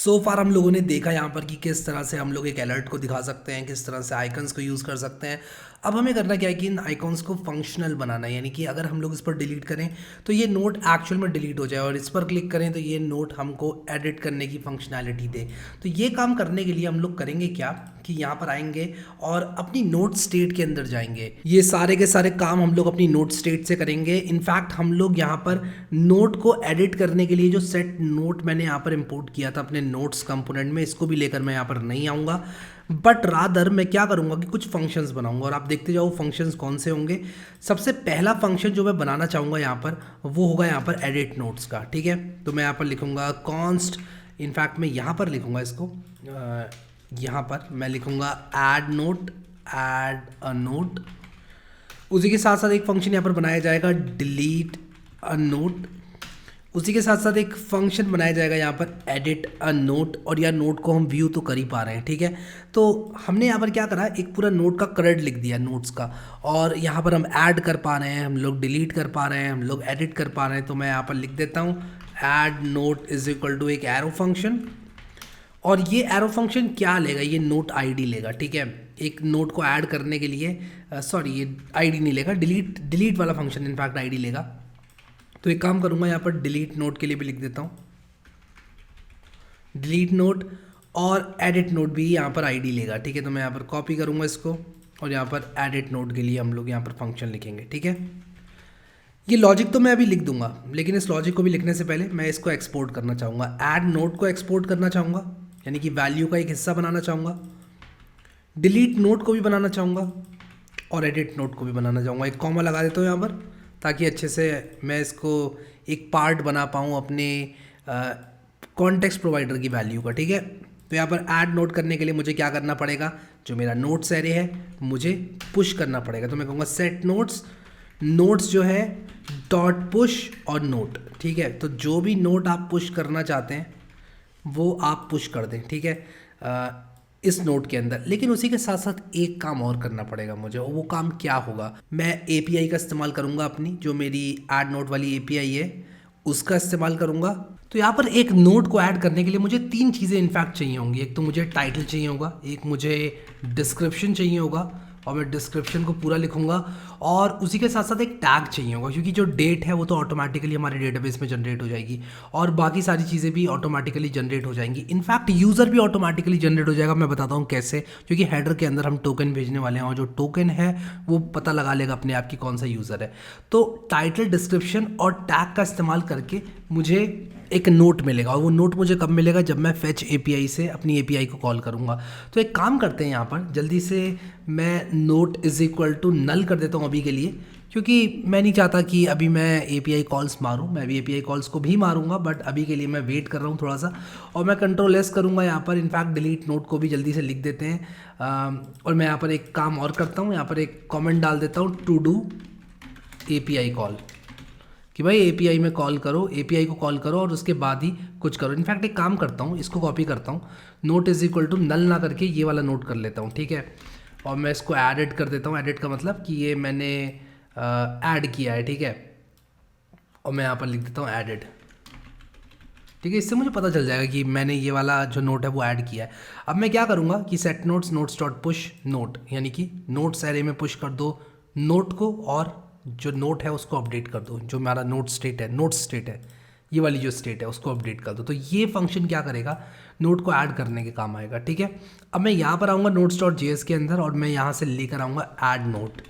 सो फार हम लोगों ने देखा यहाँ पर कि किस तरह से हम लोग एक अलर्ट को दिखा सकते हैं, किस तरह से आइकन्स को यूज़ कर सकते हैं। अब हमें करना क्या है कि इन आइकॉन्स को फंक्शनल बनाना है, यानी कि अगर हम लोग इस पर डिलीट करें तो ये नोट एक्चुअल में डिलीट हो जाए, और इस पर क्लिक करें तो ये नोट हमको एडिट करने की फंक्शनैलिटी दे। तो ये काम करने के लिए हम लोग करेंगे क्या कि यहाँ पर आएंगे और अपनी नोट स्टेट के अंदर जाएंगे। ये सारे के सारे काम हम लोग अपनी नोट स्टेट से करेंगे। इनफैक्ट हम लोग यहाँ पर नोट को एडिट करने के लिए जो सेट नोट मैंने यहाँ पर इंपोर्ट किया था अपने नोट्स कंपोनेंट में, इसको भी लेकर मैं यहाँ पर नहीं आऊँगा, बट रादर मैं क्या करूँगा कि कुछ फंक्शंस बनाऊंगा, और आप देखते जाओ फंक्शंस कौन से होंगे। सबसे पहला फंक्शन जो मैं बनाना चाहूँगा यहाँ पर वो होगा यहाँ पर एडिट नोट्स का। ठीक है, तो मैं यहाँ पर लिखूँगा कॉन्स्ट, इनफैक्ट मैं यहाँ पर लिखूँगा इसको, यहाँ पर मैं लिखूँगा add note, add a note. उसी के साथ साथ एक फंक्शन यहाँ पर बनाया जाएगा डिलीट अ नोट। उसी के साथ साथ एक फंक्शन बनाया जाएगा यहाँ पर एडिट अ नोट, और यह नोट को हम व्यू तो कर ही पा रहे हैं। ठीक है, तो हमने यहाँ पर क्या करा, एक पूरा नोट का करेक्ट लिख दिया नोट्स का, और यहाँ पर हम ऐड कर पा रहे हैं, हम लोग डिलीट कर पा रहे हैं, हम लोग एडिट कर पा रहे हैं। तो मैं यहाँ पर लिख देता हूँ add note is equal to एक एरो फंक्शन, और ये एरो फंक्शन क्या लेगा, ये नोट आईडी लेगा। ठीक है, एक नोट को ऐड करने के लिए सॉरी ये आईडी नहीं लेगा, डिलीट वाला फंक्शन इनफैक्ट आईडी लेगा। तो एक काम करूँगा यहाँ पर डिलीट नोट के लिए भी लिख देता हूँ डिलीट नोट, और एडिट नोट भी यहाँ पर आईडी लेगा। ठीक है, तो मैं यहाँ पर कॉपी करूँगा इसको, और यहाँ पर एडिट नोट के लिए हम लोग यहाँ पर फंक्शन लिखेंगे। ठीक है, ये लॉजिक तो मैं अभी लिख दूंगा, लेकिन इस लॉजिक को भी लिखने से पहले मैं इसको एक्सपोर्ट करना चाहूँगा। ऐड नोट को एक्सपोर्ट करना चाहूँगा, यानी कि वैल्यू का एक हिस्सा बनाना चाहूँगा। डिलीट नोट को भी बनाना चाहूँगा, और एडिट नोट को भी बनाना चाहूँगा। एक कॉमा लगा देता हूँ यहाँ पर, ताकि अच्छे से मैं इसको एक पार्ट बना पाऊँ अपने कॉन्टेक्स्ट प्रोवाइडर की वैल्यू का। ठीक है, तो यहाँ पर ऐड नोट करने के लिए मुझे क्या करना पड़ेगा, जो मेरा नोट्स एरे है मुझे पुश करना पड़ेगा। तो मैं कहूँगा सेट नोट्स, नोट्स जो है डॉट पुश और नोट। ठीक है, तो जो भी नोट आप पुश करना चाहते हैं वो आप पुश कर दें। ठीक है, इस नोट के अंदर। लेकिन उसी के साथ साथ एक काम और करना पड़ेगा मुझे, और वो काम क्या होगा, मैं एपीआई का इस्तेमाल करूँगा, अपनी जो मेरी ऐड नोट वाली एपीआई है उसका इस्तेमाल करूँगा। तो यहाँ पर एक नोट को ऐड करने के लिए मुझे तीन चीज़ें इनफैक्ट चाहिए होंगी। एक तो मुझे टाइटल चाहिए होगा, एक मुझे डिस्क्रिप्शन चाहिए होगा, और मैं डिस्क्रिप्शन को पूरा लिखूंगा, और उसी के साथ साथ एक टैग चाहिए होगा, क्योंकि जो डेट है वो तो ऑटोमेटिकली हमारे डेटाबेस में जनरेट हो जाएगी, और बाकी सारी चीज़ें भी ऑटोमेटिकली जनरेट हो जाएंगी। इनफैक्ट यूज़र भी ऑटोमेटिकली जनरेट हो जाएगा। मैं बताता हूँ कैसे, क्योंकि हेडर के अंदर हम टोकन भेजने वाले हैं, और जो टोकन है वो पता लगा लेगा अपने आप की कौन सा यूज़र है। तो टाइटल, डिस्क्रिप्शन और टैग का इस्तेमाल करके मुझे एक नोट मिलेगा, और वो नोट मुझे कब मिलेगा, जब मैं फेच एपीआई से अपनी एपीआई को कॉल करूँगा। तो एक काम करते हैं, यहाँ पर जल्दी से मैं note is equal to null कर देता हूँ अभी के लिए, क्योंकि मैं नहीं चाहता कि अभी मैं एपीआई कॉल्स मारूँ। मैं अभी एपीआई कॉल्स को भी मारूंगा, बट अभी के लिए मैं वेट कर रहा हूँ थोड़ा सा, और मैं कंट्रोल एस करूँगा यहाँ पर। इनफैक्ट डिलीट नोट को भी जल्दी से लिख देते हैं, और मैं यहाँ पर एक काम और करता हूँ, यहाँ पर एक कॉमेंट डाल देता हूँ टू डू एपीआई कॉल, कि भाई एपीआई में कॉल करो, एपीआई को कॉल करो और उसके बाद ही कुछ करो। इनफैक्ट एक काम करता हूँ, इसको कॉपी करता हूँ, note is equal to null ना करके ये वाला नोट कर लेता हूँ। ठीक है, और मैं इसको एडिट कर देता हूँ। एडिट का मतलब कि ये मैंने ऐड किया है। ठीक है, और मैं यहाँ पर लिख देता हूँ एडिड। ठीक है, इससे मुझे पता चल जाएगा कि मैंने ये वाला जो नोट है वो ऐड किया है। अब मैं क्या करूँगा कि set notes, notes dot push note, यानी कि नोट्स एरे में पुश कर दो नोट को, और जो नोट है उसको अपडेट कर दो। जो हमारा नोट स्टेट है, नोट स्टेट है, ये वाली जो स्टेट है उसको अपडेट कर दो। तो ये फंक्शन क्या करेगा, नोट को ऐड करने के काम आएगा। ठीक है, अब मैं यहाँ पर आऊँगा नोट्स डॉट जेएस के अंदर, और मैं यहाँ से लेकर आऊँगा ऐड नोट।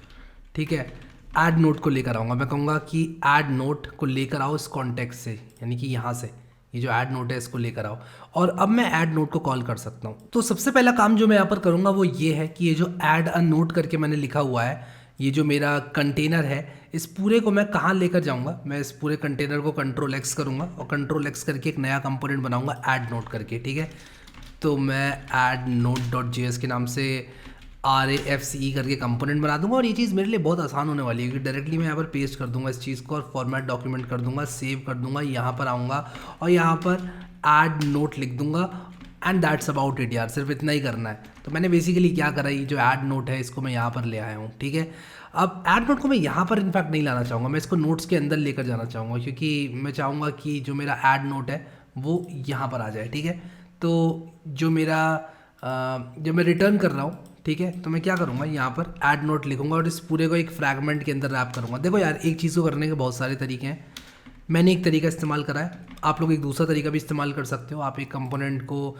ठीक है, ऐड नोट को लेकर आऊँगा, मैं कहूँगा कि ऐड नोट को लेकर आओ इस कॉन्टेक्स्ट से, यानी कि यहाँ से ये जो ऐड नोट है इसको लेकर आओ, और अब मैं ऐड नोट को कॉल कर सकता हूँ। तो सबसे पहला काम जो मैं यहाँ पर करूँगा वो ये है कि ये जो ऐड अ नोट करके मैंने लिखा हुआ है, ये जो मेरा कंटेनर है, इस पूरे को मैं कहाँ लेकर जाऊँगा, मैं इस पूरे कंटेनर को कंट्रोल एक्स करूँगा, और कंट्रोल एक्स करके एक नया कंपोनेंट बनाऊँगा ऐड नोट करके। ठीक है, तो मैं ऐड नोट डॉट जेएस के नाम से RAFCE करके कंपोनेंट बना दूंगा, और ये चीज़ मेरे लिए बहुत आसान होने वाली है, क्योंकि डायरेक्टली मैं यहाँ पर पेस्ट कर दूंगा इस चीज़ को, और फॉर्मेट डॉक्यूमेंट कर दूंगा, सेव कर दूंगा, यहाँ पर आऊँगा और यहाँ पर ऐड नोट लिख दूंगा, एंड दैट्स अबाउट इट यार, सिर्फ इतना ही करना है। तो मैंने बेसिकली क्या करा, ये जो ऐड नोट है इसको मैं यहाँ पर ले आया हूँ। ठीक है, अब ऐड नोट को मैं यहाँ पर इनफैक्ट नहीं लाना चाहूँगा, मैं इसको नोट्स के अंदर लेकर जाना चाहूँगा, क्योंकि मैं चाहूँगा कि जो मेरा ऐड नोट है वो यहाँ पर आ जाए। ठीक है, तो जो मेरा जब मैं रिटर्न कर रहा हूँ, ठीक है, तो मैं क्या करूँगा यहाँ पर ऐड नोट लिखूँगा और इस पूरे को एक फ्रैगमेंट के अंदर रैप करूँगा। देखो यार, एक चीज़ को करने के बहुत सारे तरीके हैं। मैंने एक तरीका इस्तेमाल करा है, आप लोग एक दूसरा तरीका भी इस्तेमाल कर सकते हो। आप एक कंपोनेंट को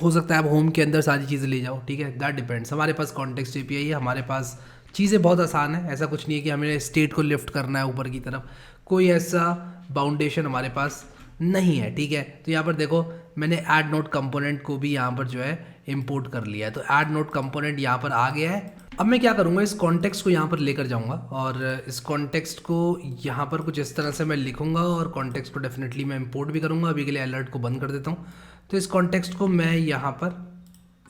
हो सकता है आप होम के अंदर सारी चीज़ें ले जाओ, ठीक है, दैट डिपेंड्स। हमारे पास कॉन्टेक्स्ट एपीआई है, हमारे पास चीज़ें बहुत आसान है। ऐसा कुछ नहीं है कि हमें स्टेट को लिफ्ट करना है ऊपर की तरफ, कोई ऐसा बाउंडेशन हमारे पास नहीं है, ठीक है। तो यहाँ पर देखो, मैंने ऐड नोट कंपोनेंट को भी यहाँ पर जो है इंपोर्ट कर लिया है, तो ऐड नोट कंपोनेंट यहाँ पर आ गया है। अब मैं क्या करूँगा, इस कॉन्टेक्स्ट को यहाँ पर लेकर जाऊँगा और इस कॉन्टेक्स्ट को यहाँ पर कुछ इस तरह से मैं लिखूँगा और कॉन्टेक्स्ट को डेफिनेटली मैं इंपोर्ट भी करूँगा। अभी के लिए अलर्ट को बंद कर देता हूँ। तो इस कॉन्टेक्स्ट को मैं यहाँ पर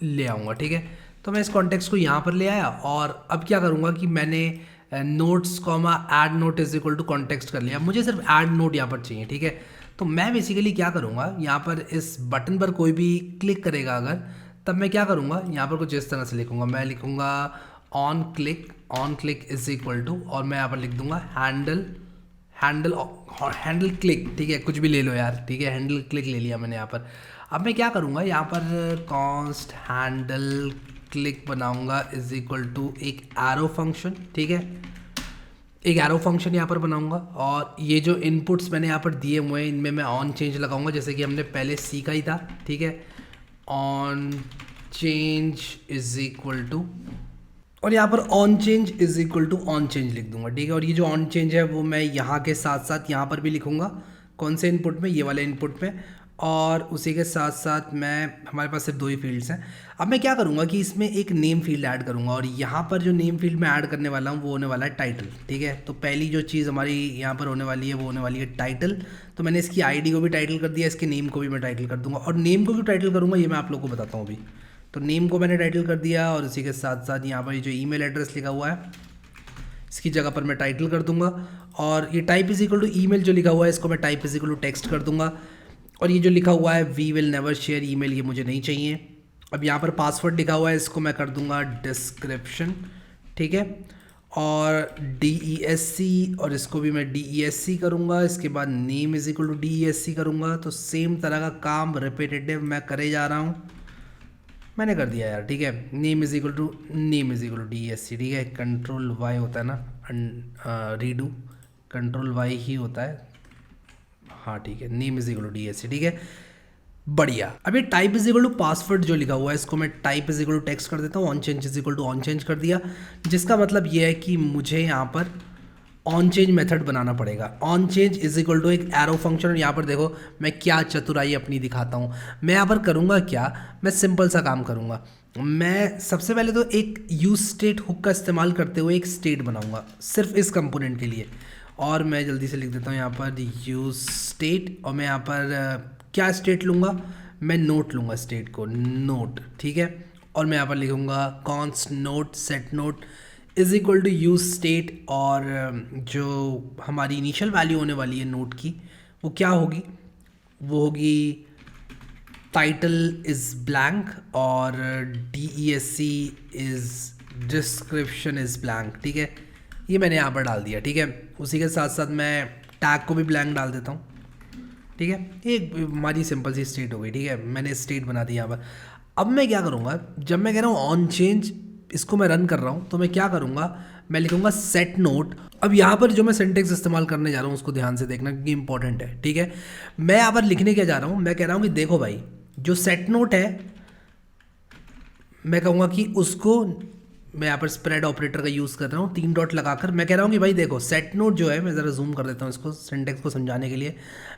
ले आऊँगा, ठीक है। तो मैं इस कॉन्टेक्स्ट को यहाँ पर ले आया और अब क्या करूँगा कि मैंने notes comma add note is equal to context कर लिया। मुझे सिर्फ ऐड नोट यहाँ पर चाहिए, ठीक है। तो मैं बेसिकली क्या करूँगा, यहाँ पर इस बटन पर कोई भी क्लिक करेगा अगर, तब मैं क्या करूँगा, यहाँ पर कुछ इस तरह से लिखूँगा। मैं लिखूँगा on click is equal to, और मैं यहाँ पर लिख दूँगा हैंडल क्लिक, ठीक है, कुछ भी ले लो यार, ठीक है, हैंडल क्लिक ले लिया मैंने यहाँ पर। अब मैं क्या करूँगा, यहाँ पर कॉन्स्ट हैंडल क्लिक बनाऊँगा इज इक्वल टू एक एरो फंक्शन, ठीक है, एक एरो फंक्शन यहाँ पर बनाऊंगा। और ये जो इनपुट्स मैंने यहाँ पर दिए हुए हैं, इनमें मैं ऑन चेंज लगाऊंगा, जैसे कि हमने पहले सीखा ही था, ठीक है। On change is equal to, और यहाँ पर on change is equal to on change लिख दूंगा, ठीक है। और ये जो ऑन चेंज है वो मैं यहाँ के साथ साथ यहाँ पर भी लिखूंगा। कौन से इनपुट में, ये वाले इनपुट में, और उसी के साथ साथ मैं, हमारे पास सिर्फ 2 ही फील्ड्स हैं। अब मैं क्या करूँगा कि इसमें एक नेम फील्ड ऐड करूँगा, और यहाँ पर जो नेम फील्ड मैं ऐड करने वाला हूँ वो होने वाला है टाइटल, ठीक है। तो पहली जो चीज़ हमारी यहाँ पर होने वाली है वो होने वाली है टाइटल। तो मैंने इसकी आईडी को भी टाइटल कर दिया, इसके नेम को भी मैं टाइटल कर दूँगा, और नेम को भी टाइटल करूँगा, ये मैं आप लोगों को बताता हूँ अभी। तो नेम को मैंने टाइटल कर दिया, और उसी के साथ साथ यहाँ पर जो ईमेल एड्रेस लिखा हुआ है इसकी जगह पर मैं टाइटल कर दूंगा, और ये type is equal to email जो लिखा हुआ है इसको मैं type is equal to text कर दूंगा। और ये जो लिखा हुआ है we will never share email, ये मुझे नहीं चाहिए। अब यहाँ पर पासवर्ड लिखा हुआ है, इसको मैं कर दूंगा डिस्क्रिप्शन, ठीक है, और DESC, और इसको भी मैं DESC करूँगा। इसके बाद name is equal to DESC करूँगा। तो सेम तरह का काम रिपीटेटिव मैं करे जा रहा हूँ, मैंने कर दिया यार, ठीक है। Name is equal to DESC, ठीक है। कंट्रोल Y होता है ना, रीडू कंट्रोल Y ही होता है, हाँ ठीक है। Name is equal to DESC, ठीक है, बढ़िया। अब ये type is equal to password जो लिखा हुआ है इसको मैं type is equal to text कर देता हूँ। On change is equal to on change कर दिया, जिसका मतलब ये है कि मुझे यहाँ पर ऑन चेंज मेथड बनाना पड़ेगा। On change is equal to एक एरो फंक्शन, और यहाँ पर देखो मैं क्या चतुराई अपनी दिखाता हूँ। मैं यहाँ पर करूँगा क्या, मैं सिंपल सा काम करूँगा। मैं सबसे पहले तो एक यूज स्टेट हुक का इस्तेमाल करते हुए एक स्टेट बनाऊँगा सिर्फ इस कंपोनेंट के लिए, और मैं जल्दी से लिख देता हूँ यहाँ पर यूज स्टेट, और मैं यहाँ पर क्या स्टेट लूँगा, मैं नोट लूँगा, स्टेट को नोट, ठीक है। और मैं यहाँ पर लिखूँगा const note set note is equal to use state, और जो हमारी इनिशियल वैल्यू होने वाली है नोट की वो क्या होगी, वो होगी टाइटल इज़ ब्लैंक, और DESC is description is blank, ठीक है। ये मैंने यहाँ पर डाल दिया, ठीक है। उसी के साथ साथ मैं टैग को भी ब्लैंक डाल देता हूँ, ठीक है। एक हमारी सिंपल सी स्टेट हो गई, ठीक है, मैंने स्टेट बना दी यहाँ पर। अब मैं क्या करूँगा, जब मैं कह रहा हूँ ऑन चेंज, इसको मैं रन कर रहा हूँ, तो मैं क्या करूँगा, मैं लिखूँगा सेट नोट। अब यहाँ पर जो मैं सिंटेक्स इस्तेमाल करने जा रहा हूँ उसको ध्यान से देखना क्योंकि इंपॉर्टेंट है, ठीक है। मैं यहाँ पर लिखने क्या जा रहा हूँ, मैं कह रहा हूँ कि देखो भाई, जो सेट नोट है मैं कहूँगा कि उसको, मैं यहाँ पर स्प्रेड ऑपरेटर का यूज़ कर रहा हूँ 3 डॉट लगाकर। मैं कह रहा हूँ कि भाई देखो सेट नोट जो है, मैं ज़रा जूम कर देता हूँ इसको सिंटेक्स को समझाने के लिए।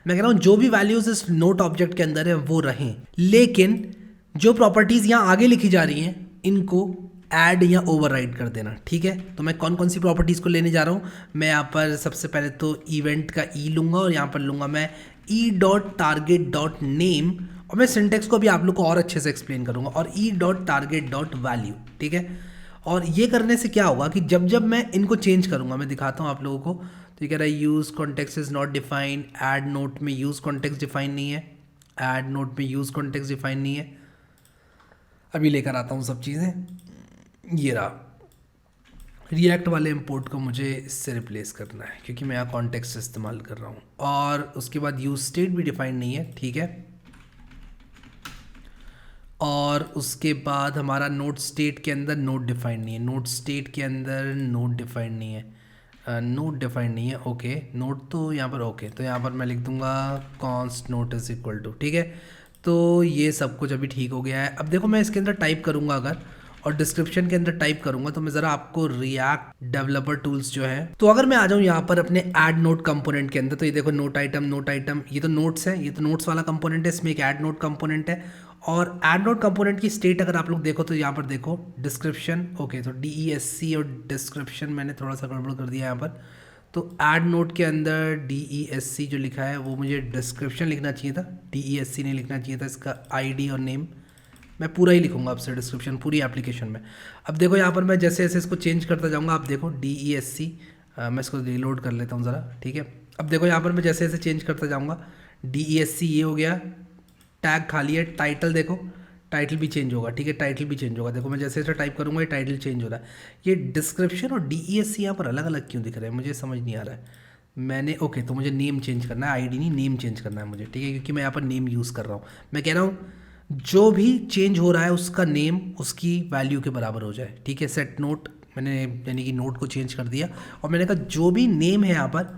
मैं कह रहा हूँ जो भी वैल्यूज़ इस नोट ऑब्जेक्ट के अंदर है वो रहें, लेकिन जो प्रॉपर्टीज़ यहाँ आगे लिखी जा रही हैं इनको ऐड या ओवरराइड कर देना, ठीक है। तो मैं कौन कौन सी प्रॉपर्टीज़ को लेने जा रहा हूँ, मैं यहाँ पर सबसे पहले तो इवेंट का लूँगा, और यहाँ पर लूँगा मैं e.target.name, और मैं सिंटेक्स को भी आप लोग को और अच्छे से एक्सप्लेन करूँगा, और e.target.value, ठीक है। और ये करने से क्या होगा कि जब जब मैं इनको चेंज करूँगा, मैं दिखाता हूँ आप लोगों को। तो ये कह रहा है use context is not defined, add note में यूज़ कॉन्टेक्स्ट डिफाइन नहीं है, ऐड नोट में यूज़ कॉन्टेक्स्ट डिफाइन नहीं है। अभी लेकर आता हूँ सब चीज़ें, ये रहा। रिएक्ट वाले इंपोर्ट को मुझे इससे रिप्लेस करना है क्योंकि मैं यहाँ कॉन्टेक्स्ट इस्तेमाल कर रहा हूँ, और उसके बाद यूज स्टेट भी डिफाइन नहीं है, ठीक है। और उसके बाद हमारा नोट स्टेट के अंदर नोट डिफाइंड नहीं है, नोट स्टेट के अंदर नोट डिफाइंड नहीं है, नोट डिफाइंड नहीं है। ओके, नोट तो यहाँ पर ओके, तो यहाँ पर मैं लिख दूंगा const note is equal to, ठीक है। तो ये सब कुछ अभी ठीक हो गया है। अब देखो मैं इसके अंदर टाइप करूँगा अगर, और डिस्क्रिप्शन के अंदर टाइप करूंगा, तो मैं ज़रा आपको रिएक्ट डेवलपर टूल्स जो है, तो अगर मैं आ जाऊँ यहाँ पर अपने ऐड नोट कंपोनेंट के अंदर, तो ये देखो नोट आइटम, ये तो नोट्स है, ये तो नोट्स वाला कंपोनेंट है, इसमें एक ऐड नोट कंपोनेंट है। और ऐड नोट कंपोनेंट की स्टेट अगर आप लोग देखो तो यहाँ पर देखो डिस्क्रिप्शन, ओके, तो DESC और डिस्क्रिप्शन मैंने थोड़ा सा गड़बड़ कर दिया यहाँ पर। तो ऐड नोट के अंदर DESC जो लिखा है वो मुझे डिस्क्रिप्शन लिखना चाहिए था, DESC नहीं लिखना चाहिए था। इसका ID और नेम मैं पूरा ही लिखूंगा आपसे, डिस्क्रिप्शन पूरी एप्लीकेशन में। अब देखो यहाँ पर मैं जैसे जैसे इसको चेंज करता जाऊँगा, आप देखो DESC, मैं इसको रीलोड कर लेता हूँ ज़रा, ठीक है। अब देखो यहाँ पर मैं जैसे जैसे चेंज करता जाऊँगा, DESC ये हो गया, टैग खाली है, टाइटल देखो, टाइटल भी चेंज होगा, ठीक है, टाइटल भी चेंज होगा। देखो मैं जैसे जैसे टाइप करूँगा ये टाइटल चेंज हो रहा है। ये डिस्क्रिप्शन और DESC यहाँ पर अलग अलग क्यों दिख रहे हैं, मुझे समझ नहीं आ रहा है। मैंने ओके, तो मुझे नेम चेंज करना है, ID नहीं, नेम चेंज करना है मुझे, ठीक है, क्योंकि मैं यहाँ पर नेम यूज़ कर रहा हूँ। मैं कह रहा हूँ जो भी चेंज हो रहा है उसका नेम उसकी वैल्यू के बराबर हो जाए, ठीक है। सेट नोट, मैंने यानी कि नोट को चेंज कर दिया, और मैंने कहा जो भी नेम है यहाँ पर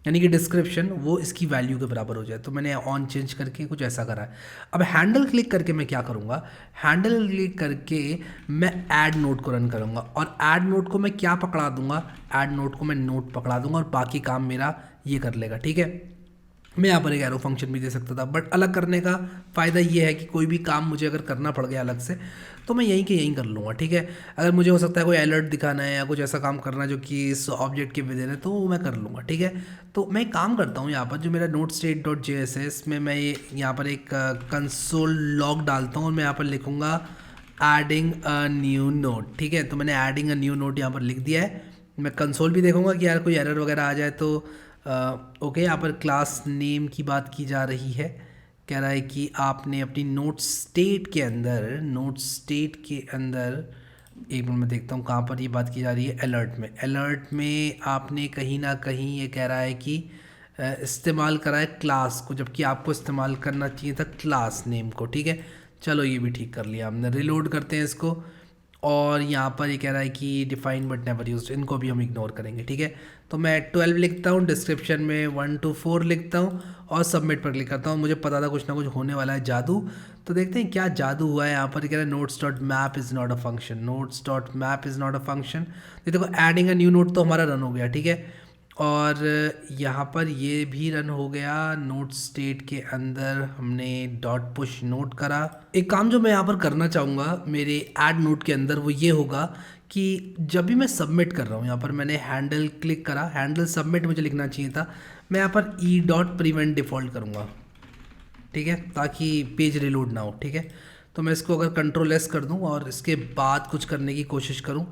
यानी कि डिस्क्रिप्शन, वो इसकी वैल्यू के बराबर हो जाए। तो मैंने ऑन चेंज करके कुछ ऐसा करा है। अब हैंडल क्लिक करके मैं क्या करूँगा, हैंडल क्लिक करके मैं ऐड नोट को रन करूँगा, और ऐड नोट को मैं क्या पकड़ा दूंगा, ऐड नोट को मैं नोट पकड़ा दूंगा, और बाकी काम मेरा ये कर लेगा, ठीक है। मैं यहाँ पर एक एरो फंक्शन भी दे सकता था, बट अलग करने का फ़ायदा ये है कि कोई भी काम मुझे अगर करना पड़ गया अलग से, तो मैं यहीं के यहीं कर लूँगा, ठीक है। अगर मुझे हो सकता है कोई अलर्ट दिखाना है या कुछ ऐसा काम करना है जो कि इस ऑब्जेक्ट के विदिन है, तो वो मैं कर लूँगा, ठीक है। तो मैं एक काम करता हूँ, यहाँ पर जो मेरा नोट स्टेट डॉट JS है, इसमें मैं ये यहाँ पर एक कंसोल लॉग डालता हूँ, और मैं यहाँ पर लिखूँगा एडिंग अ न्यू नोट, ठीक है। तो मैंने एडिंग अ न्यू नोट यहाँ पर लिख दिया है। मैं कंसोल भी देखूँगा कि यार कोई एरर वगैरह आ जाए तो ओके। यहाँ पर क्लास नेम की बात की जा रही है, कह रहा है कि आपने अपनी नोट स्टेट के अंदर, नोट स्टेट के अंदर, एक मिनट में देखता हूँ कहाँ पर ये बात की जा रही है, अलर्ट में आपने कहीं ना कहीं ये कह रहा है कि इस्तेमाल करा है क्लास को, जबकि आपको इस्तेमाल करना चाहिए था क्लास नेम को, ठीक है। चलो ये भी ठीक कर लिया हमने, रिलोड करते हैं इसको। और यहाँ पर ये कह रहा है कि डिफाइन बट नेवर यूज्ड, इनको भी हम इग्नोर करेंगे, ठीक है। तो मैं 12 लिखता हूँ, डिस्क्रिप्शन में 1 to 4 लिखता हूँ, और सबमिट पर क्लिक करता हूँ। मुझे पता था कुछ ना कुछ होने वाला है जादू, तो देखते हैं क्या जादू हुआ है। यहाँ पर कह रहा है notes dot map is not a function, notes dot map is not a function. तो देखो एडिंग अ न्यू नोट तो हमारा रन हो गया, ठीक है। और यहाँ पर ये भी रन हो गया, नोट स्टेट के अंदर हमने डॉट पुश नोट करा। एक काम जो मैं यहाँ पर करना चाहूँगा मेरे ऐड नोट के अंदर, वो ये होगा कि जब भी मैं सबमिट कर रहा हूँ, यहाँ पर मैंने हैंडल क्लिक करा, हैंडल सबमिट मुझे लिखना चाहिए था, मैं यहाँ पर ई डॉट प्रिवेंट डिफ़ॉल्ट करूँगा, ठीक है, ताकि पेज रिलोड ना हो, ठीक है। तो मैं इसको अगर Ctrl+S कर दूँ और इसके बाद कुछ करने की कोशिश करूँ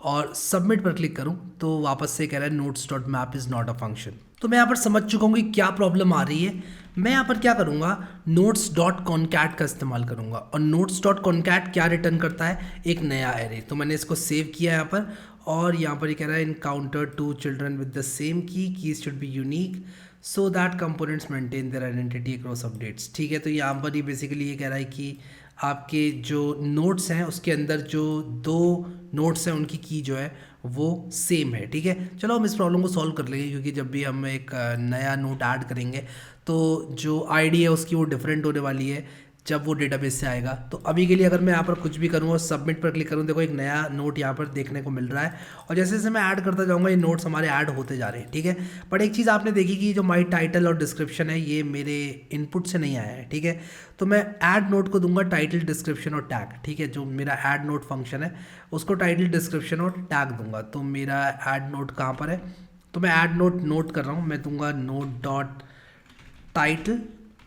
और सबमिट पर क्लिक करूँ, तो वापस से कह रहा है notes dot map is not a function. तो मैं यहाँ पर समझ चुका हूँ कि क्या प्रॉब्लम आ रही है। मैं यहाँ पर क्या करूँगा, नोट्स डॉट कॉन्कैट का इस्तेमाल करूँगा, और नोट्स डॉट कॉन्कैट क्या रिटर्न करता है, एक नया एरे। तो मैंने इसको सेव किया यहाँ पर, और यहाँ पर ये कह रहा है encounter 2 children with the same keys should be unique so that components maintain their identity across updates, ठीक है। तो यहाँ पर ये बेसिकली ये कह रहा है कि आपके जो नोट्स हैं उसके अंदर जो 2 नोट्स हैं उनकी की जो है वो सेम है, ठीक है। चलो हम इस प्रॉब्लम को सॉल्व कर लेंगे, क्योंकि जब भी हम एक नया नोट ऐड करेंगे तो जो आईडी है उसकी वो डिफरेंट होने वाली है जब वो डेटाबेस से आएगा। तो अभी के लिए अगर मैं यहाँ पर कुछ भी करूँ और सबमिट पर क्लिक करूँ, देखो एक नया नोट यहाँ पर देखने को मिल रहा है, और जैसे जैसे मैं ऐड करता जाऊँगा ये नोट्स हमारे ऐड होते जा रहे हैं, ठीक है। बट एक चीज़ आपने देखी कि जो माई टाइटल और डिस्क्रिप्शन है ये मेरे इनपुट से नहीं आया है, ठीक है। तो मैं ऐड नोट को दूंगा टाइटल, डिस्क्रिप्शन और टैग, ठीक है। जो मेरा ऐड नोट फंक्शन है उसको टाइटल, डिस्क्रिप्शन और टैग दूंगा। तो मेरा ऐड नोट कहाँ पर है, तो मैं ऐड नोट कर रहा हूँ, मैं दूंगा नोट डॉट टाइटल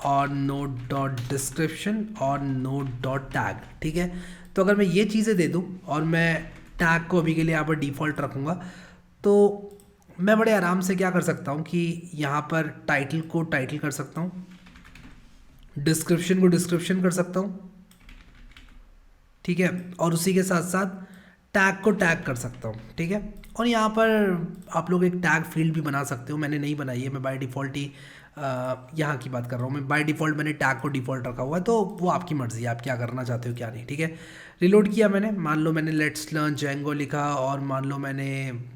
और नोट डॉट डिस्क्रिप्शन और नोट डॉट टैग, ठीक है। तो अगर मैं ये चीज़ें दे दूँ और मैं टैग को अभी के लिए यहाँ पर डिफ़ॉल्ट रखूँगा, तो मैं बड़े आराम से क्या कर सकता हूँ कि यहाँ पर टाइटल को टाइटल कर सकता हूँ, डिस्क्रिप्शन को डिस्क्रिप्शन कर सकता हूँ, ठीक है, और उसी के साथ साथ टैग को टैग कर सकता हूँ, ठीक है। और यहाँ पर आप लोग एक टैग फील्ड भी बना सकते हो, मैंने नहीं बनाई है, मैं बाय डिफ़ॉल्ट ही यहाँ की बात कर रहा हूँ मैं। बाय डिफ़ॉल्ट मैंने टैग को डिफ़ॉल्ट रखा हुआ है, तो वो आपकी मर्ज़ी है, आप क्या करना चाहते हो क्या नहीं, ठीक है। रिलोड किया मैंने, मान लो मैंने लेट्स लर्न जेंगो लिखा और मान लो मैंने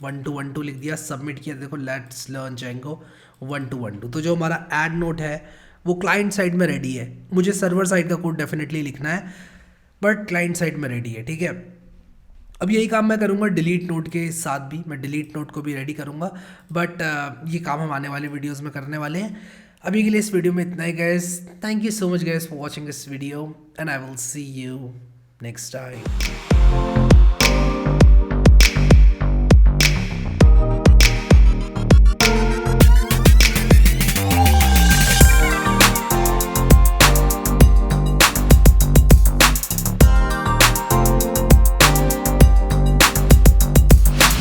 1212 लिख दिया, सबमिट किया, देखो लेट्स लर्न जेंगो 1212। तो जो हमारा ऐड नोट है वो क्लाइंट साइड में रेडी है। मुझे सर्वर साइड का कोड डेफिनेटली लिखना है, बट क्लाइंट साइड में रेडी है, ठीक है। अब यही काम मैं करूँगा डिलीट नोट के साथ भी, मैं डिलीट नोट को भी रेडी करूँगा, बट ये काम हम आने वाले वीडियोस में करने वाले हैं। अभी के लिए इस वीडियो में इतना ही guys. Thank you so much guys for watching this video and I will see you next time.